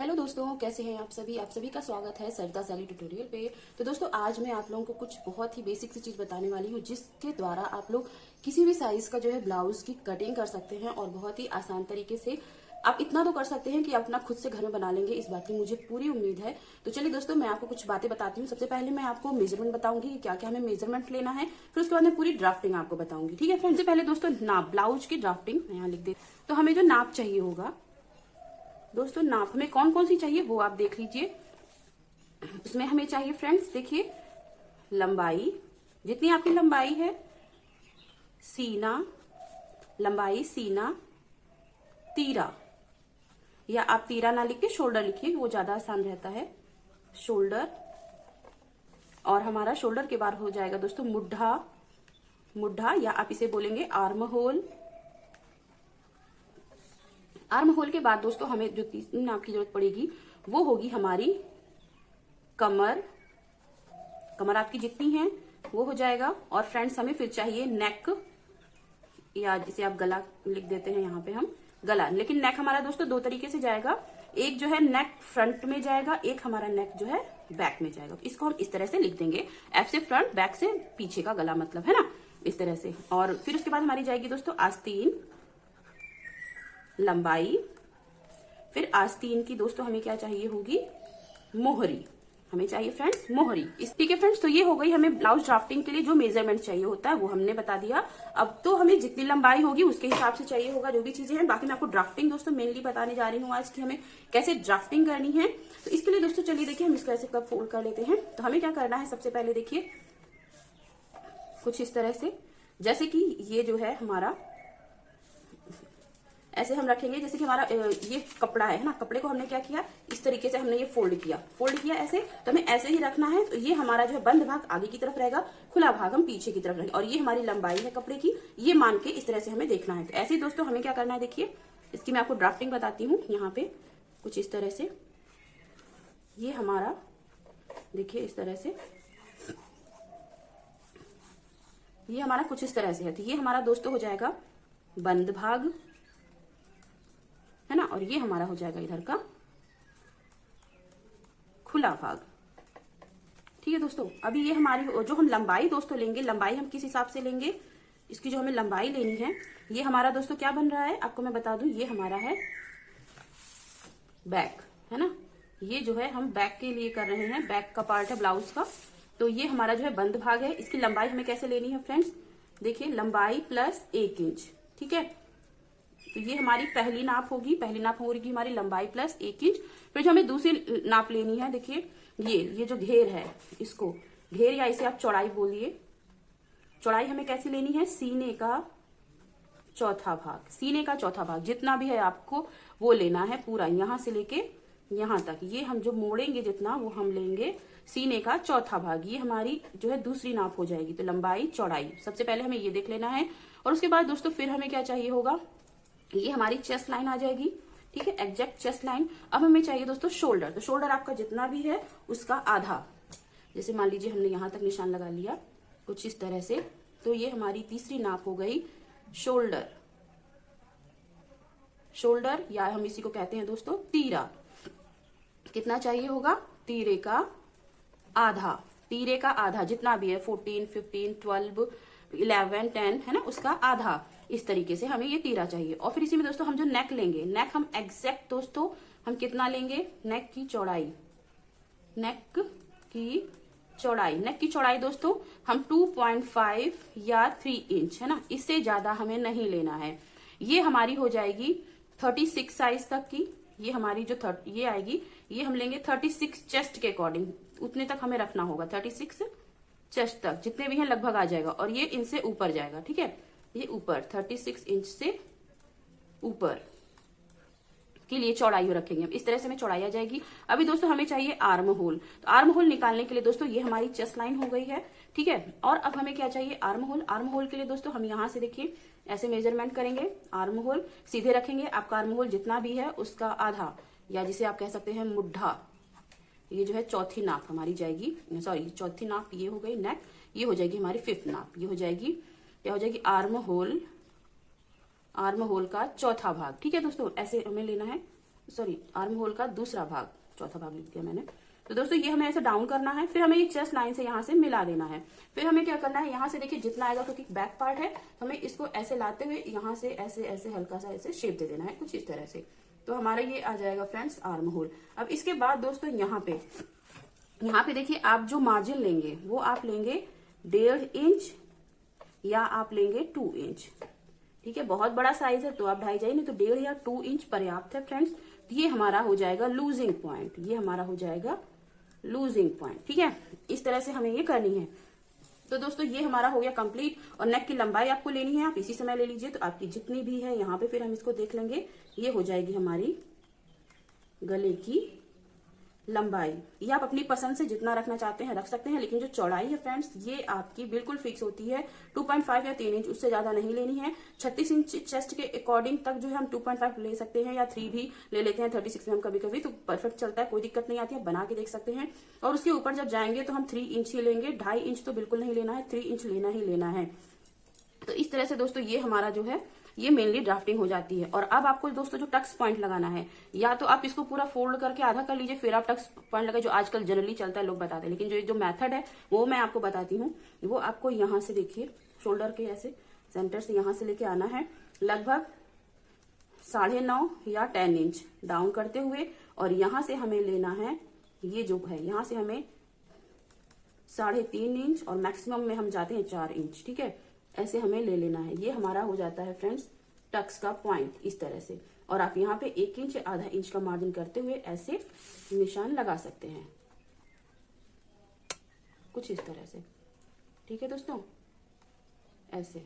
Hello दोस्तों, कैसे हैं आप सभी का स्वागत है सरिता सैली ट्यूटोरियल पे। तो दोस्तों, आज मैं आप लोगों को कुछ बहुत ही बेसिक सी चीज बताने वाली हूँ जिसके द्वारा आप लोग किसी भी साइज का जो है ब्लाउज की कटिंग कर सकते हैं और बहुत ही आसान तरीके से आप इतना तो कर सकते हैं कि आप अपना खुद से घर में बना लेंगे। इस बात की मुझे पूरी उम्मीद है। तो चलिए दोस्तों, मैं आपको कुछ बातें बताती हूँ। सबसे पहले मैं आपको मेजरमेंट बताऊंगी कि क्या क्या हमें मेजरमेंट लेना है, फिर उसके बाद मैं पूरी ड्राफ्टिंग आपको बताऊंगी। ठीक है फ्रेंड्स, सबसे पहले दोस्तों नाप, ब्लाउज की ड्राफ्टिंग मैं यहाँ लिख देती हूँ। तो हमें जो नाप चाहिए होगा दोस्तों, नाप हमें कौन कौन सी चाहिए वो आप देख लीजिए। उसमें हमें चाहिए फ्रेंड्स, देखिए, लंबाई, जितनी आपकी लंबाई है, सीना, लंबाई, सीना, तीरा, या आप तीरा ना लिख के शोल्डर लिखिए, वो ज्यादा आसान रहता है। शोल्डर, और हमारा शोल्डर के बाद हो जाएगा दोस्तों मुड्ढा, मुड्ढा या आप इसे बोलेंगे आर्म होल। आर्म होल के बाद दोस्तों हमें जो तीसरी नाप की जरूरत पड़ेगी वो होगी हमारी कमर। कमर आपकी जितनी है वो हो जाएगा। और फ्रेंड्स, हमें फिर चाहिए नेक, या जिसे आप गला लिख देते हैं यहाँ पे हम गला। लेकिन नेक हमारा दोस्तों दो तरीके से जाएगा। एक जो है नेक फ्रंट में जाएगा, एक हमारा नेक जो है बैक में जाएगा। इसको हम इस तरह से लिख देंगे, एफ से फ्रंट, बैक से पीछे का गला, मतलब है ना, इस तरह से। और फिर उसके बाद हमारी जाएगी दोस्तों आस्तीन, लंबाई। फिर आस्तीन की दोस्तों हमें क्या चाहिए होगी, मोहरी। हमें चाहिए फ्रेंड्स मोहरी। ठीक है फ्रेंड्स, तो ये हो गई हमें ब्लाउज ड्राफ्टिंग के लिए जो मेजरमेंट चाहिए होता है वो हमने बता दिया। अब तो हमें जितनी लंबाई होगी उसके हिसाब से चाहिए होगा जो भी चीजें हैं। बाकी मैं आपको ड्राफ्टिंग दोस्तों मेनली बताने जा रही हूँ आज की हमें कैसे ड्राफ्टिंग करनी है। तो इसके लिए दोस्तों चलिए देखिए, हम इसको ऐसे कब फोल्ड कर लेते हैं। तो हमें क्या करना है, सबसे पहले देखिए कुछ इस तरह से, जैसे कि ये जो है हमारा ऐसे हम रखेंगे, जैसे कि हमारा ये कपड़ा है ना, कपड़े को हमने क्या किया, इस तरीके से हमने ये फोल्ड किया ऐसे। तो हमें ऐसे ही रखना है। तो ये हमारा जो है बंद भाग आगे की तरफ रहेगा, खुला भाग हम पीछे की तरफ रहेंगे। और ये हमारी लंबाई है कपड़े की, ये मान के इस तरह से हमें देखना है। तो ऐसे ही दोस्तों हमें क्या करना है, देखिए इसकी मैं आपको ड्राफ्टिंग बताती हूँ। यहाँ पे कुछ इस तरह से, ये हमारा देखिए इस तरह से, ये हमारा कुछ इस तरह से है। तो ये हमारा दोस्तों हो जाएगा बंद भाग, है ना, और ये हमारा हो जाएगा इधर का खुला भाग। ठीक है दोस्तों, अभी ये हमारी जो हम लंबाई दोस्तों लेंगे, लंबाई हम किस हिसाब से लेंगे, इसकी जो हमें लंबाई लेनी है, ये हमारा दोस्तों क्या बन रहा है आपको मैं बता दूं, ये हमारा है बैक, है ना। ये जो है हम बैक के लिए कर रहे हैं, बैक का पार्ट है ब्लाउज का। तो ये हमारा जो है बंद भाग है। इसकी लंबाई हमें कैसे लेनी है फ्रेंड्स, देखिए लंबाई प्लस 1 इंच। ठीक है, तो ये हमारी पहली नाप होगी, पहली नाप होगी हमारी लंबाई प्लस 1 इंच। फिर जो हमें दूसरी नाप लेनी है, देखिए ये जो घेर है, इसको घेर या इसे आप चौड़ाई बोलिए। चौड़ाई हमें कैसे लेनी है, सीने का चौथा भाग, सीने का चौथा भाग जितना भी है आपको वो लेना है पूरा, यहां से लेके यहां तक। ये हम जो मोड़ेंगे जितना वो हम लेंगे सीने का चौथा भाग। ये हमारी जो है दूसरी नाप हो जाएगी। तो लंबाई चौड़ाई सबसे पहले हमें ये देख लेना है। और उसके बाद दोस्तों फिर हमें क्या चाहिए होगा, ये हमारी चेस्ट लाइन आ जाएगी। ठीक है, एग्जैक्ट चेस्ट लाइन। अब हमें चाहिए दोस्तों शोल्डर। तो शोल्डर आपका जितना भी है उसका आधा, जैसे मान लीजिए हमने यहां तक निशान लगा लिया कुछ इस तरह से। तो ये हमारी तीसरी नाप हो गई शोल्डर। शोल्डर या हम इसी को कहते हैं दोस्तों तीरा। कितना चाहिए होगा, तीरे का आधा। तीरे का आधा जितना भी है, 14, 15, 12, 11, 10, है ना, उसका आधा। इस तरीके से हमें ये तीरा चाहिए। और फिर इसी में दोस्तों हम जो नेक लेंगे, नेक हम एग्जैक्ट दोस्तों हम कितना लेंगे, नेक की चौड़ाई, नेक की चौड़ाई, नेक की चौड़ाई दोस्तों हम 2.5 या 3 इंच, है ना, इससे ज्यादा हमें नहीं लेना है। ये हमारी हो जाएगी 36 साइज तक की। ये हमारी जो ये आएगी, ये हम लेंगे 36 चेस्ट के अकॉर्डिंग, उतने तक हमें रखना होगा। 36 चेस्ट तक जितने भी हैं लगभग आ जाएगा। और ये इनसे ऊपर जाएगा। ठीक है, ये ऊपर 36 इंच से ऊपर के लिए चौड़ाई रखेंगे हम। इस तरह से हमें चौड़ाई आ जाएगी। अभी दोस्तों हमें चाहिए आर्म होल। तो आर्म होल निकालने के लिए दोस्तों ये हमारी चेस्ट लाइन हो गई है। ठीक है, और अब हमें क्या चाहिए, आर्म होल। आर्म होल के लिए दोस्तों हम यहां से देखिए ऐसे मेजरमेंट करेंगे, आर्म होल सीधे रखेंगे। आपका आर्म होल जितना भी है उसका आधा, या जिसे आप कह सकते हैं मुड्ढा। ये जो है चौथी नाप हमारी जाएगी, सॉरी चौथी नाप ये हो गई नेक, ये हो जाएगी हमारी 5th नाप। ये हो जाएगी, क्या हो जाएगी, आर्म होल, आर्म होल का चौथा भाग। ठीक है दोस्तों, ऐसे हमें लेना है। सॉरी आर्म होल का दूसरा भाग, चौथा भाग लिख दिया मैंने। तो दोस्तों ये हमें ऐसे डाउन करना है, फिर हमें ये चेस्ट लाइन से यहाँ से मिला देना है। फिर हमें क्या करना है, यहाँ से देखिए जितना आएगा, क्योंकि बैक पार्ट है तो हमें इसको ऐसे लाते हुए यहाँ से ऐसे ऐसे हल्का सा ऐसे शेप दे देना है, कुछ इस तरह से। तो हमारा ये आ जाएगा फ्रेंड्स आर्म होल। अब इसके बाद दोस्तों यहाँ पे देखिए आप जो मार्जिन लेंगे वो आप लेंगे 1.5 इंच या आप लेंगे 2 इंच। ठीक है, बहुत बड़ा साइज है तो आप 2.5 जाइए, नहीं तो 1.5 या 2 इंच पर्याप्त है फ्रेंड्स। तो ये हमारा हो जाएगा लूजिंग पॉइंट, ये हमारा हो जाएगा लूजिंग पॉइंट। ठीक है, इस तरह से हमें ये करनी है। तो दोस्तों ये हमारा हो गया कंप्लीट। और नेक की लंबाई आपको लेनी है, आप इसी समय ले लीजिए। तो आपकी जितनी भी है यहाँ पे, फिर हम इसको देख लेंगे, ये हो जाएगी हमारी गले की लंबाई। ये आप अपनी पसंद से जितना रखना चाहते हैं रख सकते हैं, लेकिन जो चौड़ाई है फ्रेंड्स ये आपकी बिल्कुल फिक्स होती है 2.5 या 3 इंच, उससे ज्यादा नहीं लेनी है। 36 इंच चेस्ट के अकॉर्डिंग तक जो है हम 2.5 ले सकते हैं या 3 भी ले लेते हैं 36 में हम कभी कभी, तो परफेक्ट चलता है, कोई दिक्कत नहीं आती है, बना के देख सकते हैं। और उसके ऊपर जब जाएंगे तो हम 3 इंच ही लेंगे, 2.5 इंच तो बिल्कुल नहीं लेना है, 3 इंच लेना ही लेना है। तो इस तरह से दोस्तों ये हमारा जो है ये मेनली ड्राफ्टिंग हो जाती है। और अब आपको दोस्तों जो टक्स पॉइंट लगाना है, या तो आप इसको पूरा फोल्ड करके आधा कर लीजिए, फिर आप टक्स पॉइंट लगाए, जो आजकल जनरली चलता है, लोग बताते हैं। लेकिन जो मेथड है वो मैं आपको बताती हूँ। वो आपको यहाँ से देखिए शोल्डर के ऐसे सेंटर से यहाँ से लेके आना है लगभग 9.5 या 10 इंच डाउन करते हुए, और यहाँ से हमें लेना है, ये जो है यहाँ से हमें 3.5 इंच, और मैक्सिमम में हम जाते हैं 4 इंच। ठीक है, ऐसे हमें ले लेना है। ये हमारा हो जाता है फ्रेंड्स टक्स का पॉइंट इस तरह से। और आप यहाँ पे 1 इंच या आधा इंच का मार्जिन करते हुए ऐसे निशान लगा सकते हैं, कुछ इस तरह से। ठीक है दोस्तों, ऐसे।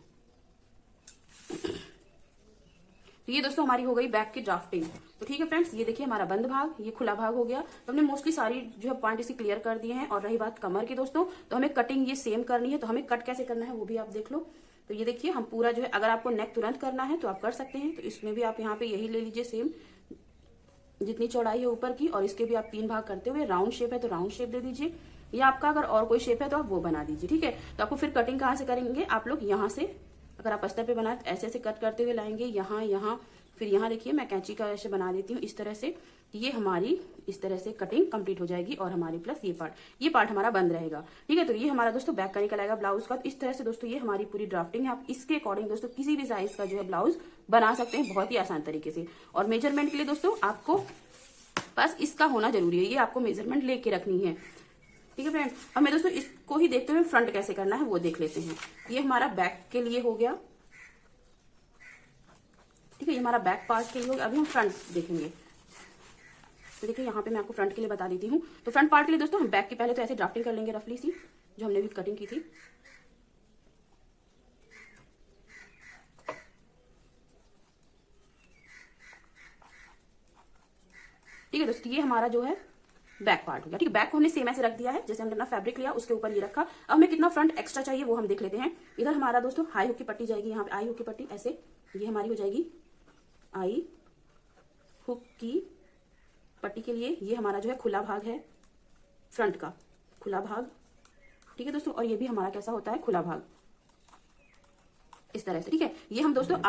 तो ये दोस्तों हमारी हो गई बैक की ड्राफ्टिंग। तो ठीक है फ्रेंड्स, ये देखिए हमारा बंद भाग, ये खुला भाग हो गया। तो हमने मोस्टली सारी जो है पॉइंट इसे क्लियर कर दिए हैं। और रही बात कमर की दोस्तों, तो हमें कटिंग ये सेम करनी है। तो हमें कट कैसे करना है वो भी आप देख लो। तो ये देखिए हम पूरा जो है, अगर आपको नेक तुरंत करना है तो आप कर सकते हैं। तो इसमें भी आप यहाँ पे यही ले लीजिए सेम, जितनी चौड़ाई है ऊपर की, और इसके भी आप 3 भाग करते हुए, राउंड शेप है तो राउंड शेप दे दीजिए, या आपका अगर और कोई शेप है तो आप वो बना दीजिए। ठीक है, तो आपको फिर कटिंग कहाँ से करेंगे आप लोग, यहाँ से अगर आप अस्तर पे बनाए तो ऐसे ऐसे कट करते हुए लाएंगे, यहाँ, फिर यहाँ देखिए मैं कैंची का ऐसे बना देती हूँ इस तरह से। ये हमारी इस तरह से कटिंग कंप्लीट हो जाएगी, और हमारी प्लस ये पार्ट हमारा बंद रहेगा। ठीक है, तो ये हमारा दोस्तों बैक का निकल आएगा ब्लाउज का। तो इस तरह से दोस्तों ये हमारी पूरी ड्राफ्टिंग है। आप इसके अकॉर्डिंग दोस्तों किसी भी साइज का जो है ब्लाउज बना सकते हैं बहुत ही आसान तरीके से। और मेजरमेंट के लिए दोस्तों आपको बस इसका होना जरूरी है, ये आपको मेजरमेंट लेके रखनी है। ठीक है फ्रेंड, अब मैं दोस्तों इसको ही देखते हुए फ्रंट कैसे करना है वो देख लेते हैं। ये हमारा बैक के लिए हो गया। ठीक है, ये हमारा बैक पार्ट के लिए हो गया। अभी हम फ्रंट देखेंगे। तो देखिए यहाँ पे मैं आपको फ्रंट के लिए बता देती हूँ। तो फ्रंट पार्ट के लिए दोस्तों हम बैक की पहले तो ऐसे ड्राफ्टिंग कर लेंगे रफली सी, जो हमने भी कटिंग की थी। ठीक है दोस्तों, ये हमारा जो है बैक पार्ट हो गया। ठीक है, बैक को हमने सेम ऐसे रख दिया है, जैसे हमने अपना फैब्रिक लिया उसके ऊपर ये रखा। अब हमें कितना फ्रंट एक्स्ट्रा चाहिए वो हम देख लेते हैं। इधर हमारा दोस्तों हाई हुक की पट्टी जाएगी, यहाँ पे आई हुक की पट्टी ऐसे, ये हमारी हो जाएगी आई हुक की पट्टी के लिए। ये हमारा जो है खुला भाग है, फ्रंट का खुला भाग। ठीक है दोस्तों, और ये भी हमारा कैसा होता है, खुला भाग इस तरह से। ठीक है, ये हम दोस्तों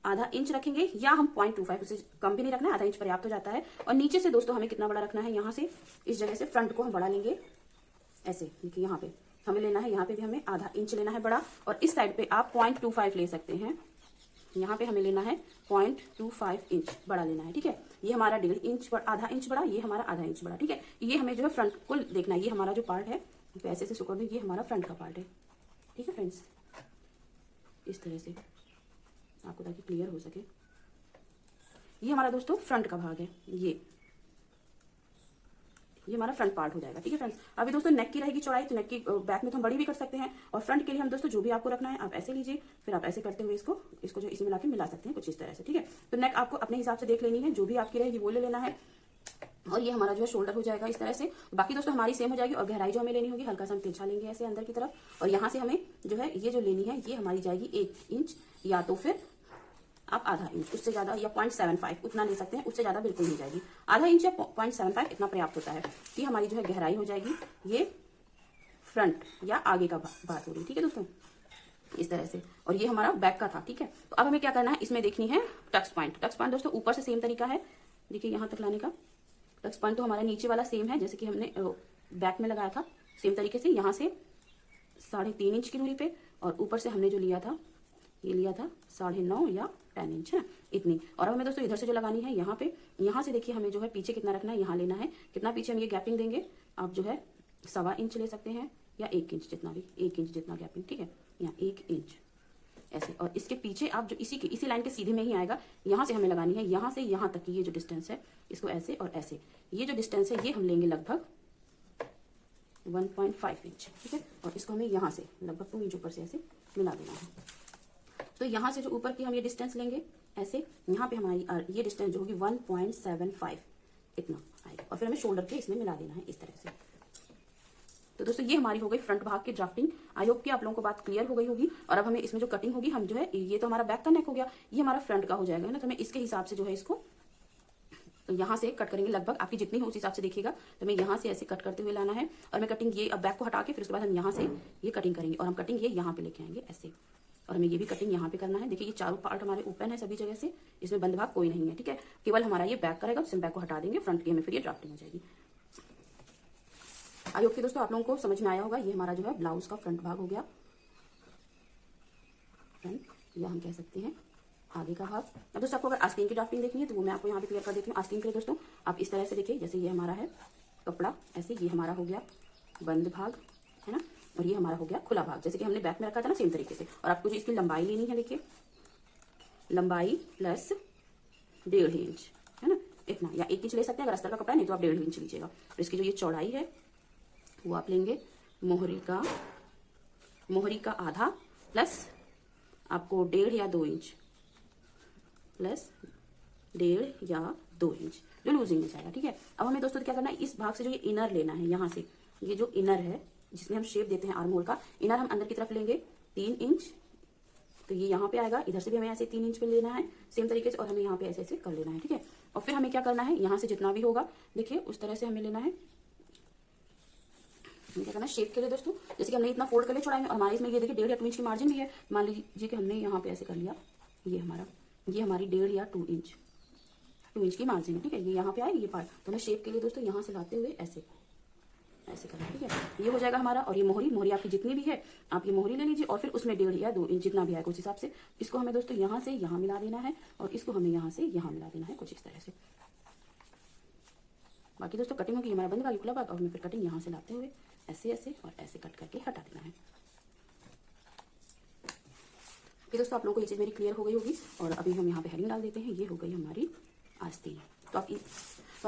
आधा इंच रखेंगे, या हम 0.25, उससे कम भी नहीं रखना है, आधा इंच पर्याप्त हो जाता है। और नीचे से दोस्तों हमें कितना बड़ा रखना है, यहाँ से इस जगह से फ्रंट को हम बड़ा लेंगे ऐसे। देखिए यहाँ पे हमें लेना है, यहाँ पे भी हमें आधा इंच लेना है बड़ा, और इस साइड पे आप 0.25 ले सकते हैं। यहाँ पे हमें लेना है 0.25 इंच बड़ा लेना है। ठीक है, ये हमारा 1.5 इंच आधा इंच बड़ा, ये हमारा आधा इंच बड़ा। ठीक है, ये हमें जो है फ्रंट को देखना है। ये हमारा जो पार्ट है ऐसे से सुकर, ये हमारा फ्रंट का पार्ट है। ठीक है फ्रेंड्स, इस तरह से आपको ताकि क्लियर हो सके। ये हमारा दोस्तों फ्रंट का भाग है, ये हमारा फ्रंट पार्ट हो जाएगा। ठीक है फ्रेंड्स, अभी दोस्तों नेक की रहेगी चौड़ाई, तो नेक की बैक में तो हम बड़ी भी कर सकते हैं। और फ्रंट के लिए हम दोस्तों जो भी आपको रखना है आप ऐसे लीजिए, फिर आप ऐसे करते हुए इसको जो इसमें लाके मिला सकते हैं कुछ इस तरह से। ठीक है, तो नेक आपको अपने हिसाब से देख लेनी है, जो भी आपकी रहेगी वो ले लेना है। और ये हमारा जो है शोल्डर हो जाएगा इस तरह से। बाकी दोस्तों हमारी सेम हो जाएगी, और गहराई जो हमें लेनी होगी हल्का सा हम तिरछा लेंगे ऐसे अंदर की तरफ। और यहाँ से हमें जो है ये जो लेनी है ये हमारी जाएगी 1 इंच, या तो फिर आप आधा इंच, उससे ज्यादा, या 0.75 उतना ले सकते हैं, उससे ज्यादा बिल्कुल नहीं जाएगी। आधा इंच या 0.75 इतना पर्याप्त होता है। ये हमारी जो है गहराई हो जाएगी, ये फ्रंट या आगे का बात हो रही है। ठीक है दोस्तों, इस तरह से। और ये हमारा बैक का था। ठीक है, तो अब हमें क्या करना है, इसमें देखनी है टक्स पॉइंट। टक्स पॉइंट दोस्तों ऊपर से सेम तरीका है, देखिए यहाँ तक लाने का। टक्स पॉइंट तो हमारा नीचे वाला सेम है जैसे कि हमने बैक में लगाया था, सेम तरीके से यहाँ से 3.5 इंच की दूरी पे, और ऊपर से हमने जो लिया था ये लिया था 9.5 या 10 इंच है इतनी। और अब हमें दोस्तों इधर से जो लगानी है यहाँ पे, यहाँ से देखिए हमें जो है पीछे कितना रखना है, यहाँ लेना है। कितना पीछे हम ये गैपिंग देंगे, आप जो है 1.25 इंच ले सकते हैं या 1 इंच, जितना भी 1 इंच जितना गैपिंग, ठीक है, यहाँ 1 इंच ऐसे। और इसके पीछे आप जो इसी लाइन के सीधे में ही आएगा, यहाँ से हमें लगानी है, यहाँ से यहाँ तक की ये जो डिस्टेंस है इसको ऐसे और ऐसे, ये जो डिस्टेंस है ये हम लेंगे लगभग 1.5 इंच, ठीक है। और इसको हमें यहाँ से लगभग 2 इंच ऊपर से ऐसे मिला देना है। तो यहाँ से जो ऊपर की हम ये डिस्टेंस लेंगे ऐसे, यहाँ पे हमारी ये डिस्टेंस जो होगी 1.75 इतना आएगा, और फिर हमें शोल्डर के इसमें मिला देना है इस तरह से। तो दोस्तों ये हमारी हो गई फ्रंट भाग की ड्राफ्टिंग। आई होप कि आप लोगों को बात क्लियर हो गई होगी। और अब हमें इसमें जो कटिंग होगी, हम जो है ये तो हमारा बैक का नेक हो गया, ये हमारा फ्रंट का हो जाएगा ना, तो हमें इसके हिसाब से जो है इसको यहाँ से कट करेंगे, लगभग आपकी जितनी हो उस हिसाब से देखिएगा। तो हमें यहाँ से ऐसे कट करते हुए लाना है, और मैं कटिंग ये अब बैक को हटा के फिर उसके बाद हम यहाँ से ये कटिंग करेंगे, और हम कटिंग ये यहाँ पे लेके आएंगे ऐसे, और हमें ये भी कटिंग यहाँ पे करना है। देखिए ये चारों पार्ट हमारे ओपन है सभी जगह से, इसमें बंद भाग कोई नहीं है, ठीक है। केवल हमारा ये बैक करेगा, तो बैक को हटा देंगे, फ्रंट की हमें फिर ये ड्राफ्टिंग हो जाएगी। आई होप कि दोस्तों आप लोगों को समझ में आया होगा। ये हमारा जो है ब्लाउज का फ्रंट भाग हो गया, फ्रंट, या हम कह सकते हैं आगे का भाग। अब दोस्तों आपको अगर आस्तीन की ड्राफ्टिंग देखनी है तो वो मैं आपको यहाँ पे क्लियर कर देती हूँ। आस्तीन के लिए दोस्तों आप इस तरह से देखिए, जैसे ये हमारा है कपड़ा, ऐसे ये हमारा हो गया बंद भाग, है ना, और ये हमारा हो गया खुला भाग, जैसे कि हमने बैक में रखा था ना, सेम तरीके से। और आपको जो इसकी लंबाई लेनी है, देखिए लंबाई प्लस 1.5 इंच, है ना, इतना, या 1 इंच ले सकते हैं अगर अस्तर का कपड़ा, नहीं तो आप 1.5 इंच लीजिएगा। और इसकी जो ये चौड़ाई है वो आप लेंगे मोहरी का आधा प्लस आपको 1.5 या 2 इंच, प्लस 1.5 या 2 इंच जो लूजिंग में जाएगा, ठीक है। अब हमें दोस्तों क्या करना है, इस भाग से जो ये इनर लेना है, यहाँ से ये जो इनर है जिसमें हम शेप देते हैं आर्म होल का, इनर हम अंदर की तरफ लेंगे 3 इंच, तो ये यहाँ पे आएगा। इधर से भी हमें ऐसे 3 इंच पे लेना है सेम तरीके से, और हमें यहाँ पे ऐसे ऐसे कर लेना है, ठीक है। और फिर हमें क्या करना है, यहाँ से जितना भी होगा देखिए उस तरह से हमें लेना है। क्या करना है शेप के लिए दोस्तों, जैसे कि हमने इतना फोल्ड कर लिया चौड़ाई में, और हमारे इसमें ये देखिए 1.5 या 2 इंच की मार्जिन भी है। मान लीजिए कि हमने यहाँ पे ऐसे कर लिया, ये हमारी 1.5 या 2 इंच की मार्जिन है, ठीक है। ये यहाँ पे आए ये पार्ट, तो हमें शेप के लिए दोस्तों यहाँ से लाते हुए ऐसे ऐसे करना, ठीक है। ये हो जाएगा हमारा। और ये मोहरी आपकी जितनी भी है आप ये मोहरी ले लीजिए, और फिर उसमें 1.5 या 2 इंच जितना भी आएगा उस हिसाब से इसको हमें दोस्तों यहाँ से यहाँ मिला देना है, और इसको हमें यहाँ से यहाँ मिला देना है, कुछ इस तरह से। बाकी दोस्तों कटिंग होगी हमारा बंद भाग खुला भाग, और हमें फिर कटिंग यहाँ से लाते हुए ऐसे ऐसे और ऐसे कट करके हटा देना है। कि दोस्तों आप लोगों को ये चीज़ मेरी क्लियर हो गई होगी। और अभी हम यहाँ पे हेडिंग डाल देते हैं, ये हो गई हमारी आस्तीन। तो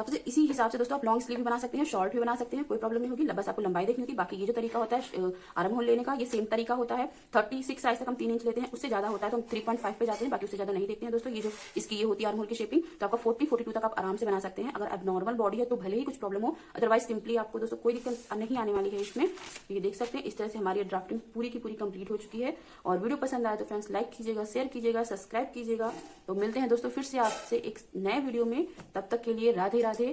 आप इसी हिसाब से दोस्तों आप लॉन्ग स्लीव भी बना सकते हैं, शॉर्ट भी बना सकते हैं, कोई प्रॉब्लम नहीं होगी, बस आपको लंबाई देखनी होगी। बाकी ये जो तरीका होता है आर्म होल लेने का, ये सेम तरीका होता है। 36 साइज तक हम 3 इंच लेते हैं, उससे ज्यादा होता है तो हम 3.5 पे जाते हैं, बाकी उससे ज्यादा नहीं देखते हैं दोस्तों। ये जो इसकी ये होती है आर्म होल की शेपिंग, तो आपका 40-42 तक आप आराम से बना सकते हैं। अगर अब नॉर्मल बॉडी है तो भले ही कुछ प्रॉब्लम हो, अदरवाइज सिंपली आपको दोस्तों कोई दिक्कत नहीं आने वाली है इसमें। ये देख सकते हैं इस तरह से हमारी ड्राफ्टिंग पूरी की पूरी कंप्लीट हो चुकी है। और वीडियो पसंद आए तो फ्रेंड्स लाइक कीजिएगा, शेयर कीजिएगा, सब्सक्राइब कीजिएगा। तो मिलते हैं दोस्तों फिर से आपसे एक नए वीडियो में, तब तक के लिए राधे राधे,